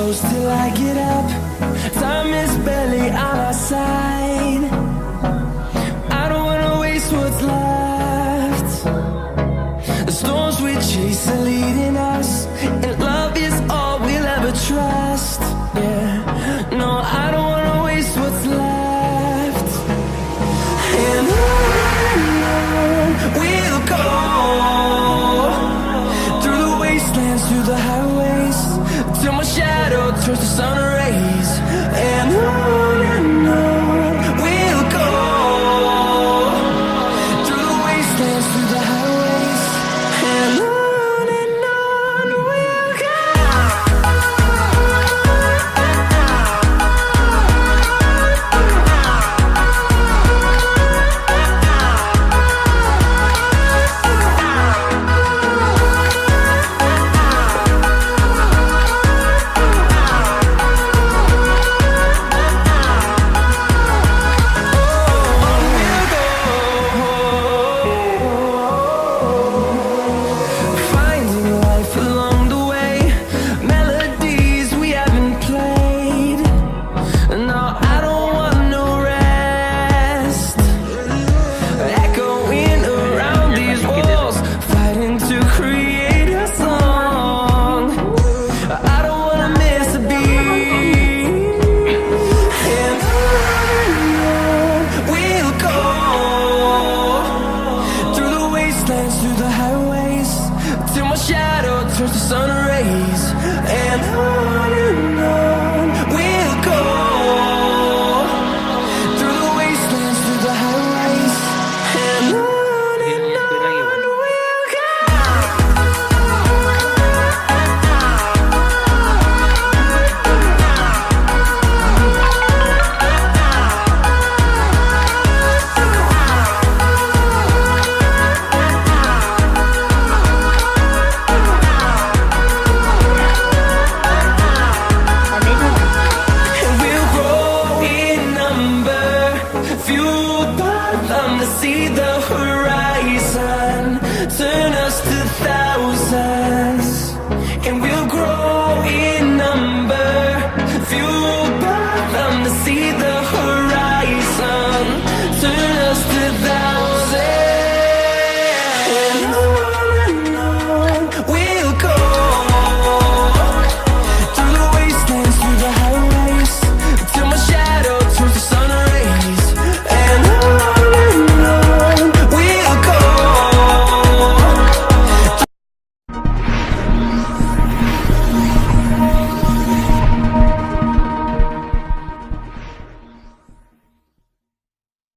close till I get up. Time is barely on our side. I don't wanna waste what's left. The storms we chase are leading us, and love is all we'll ever trust. Yeah, no, I don't wanna waste what's left. And on we'll go, through the wastelands, through the highways, till my shadow turns to sun rays. And on we'll go, through the wastelands, through the highways, and on we'll go. Finding life along the way, melodies we haven't played. No, I don't want no rest. Echoing around these walls, fighting to create a song. I don't wanna miss a beat. And on we'll go, through the wastelands, through the highways, till my shadow turns to sun rays.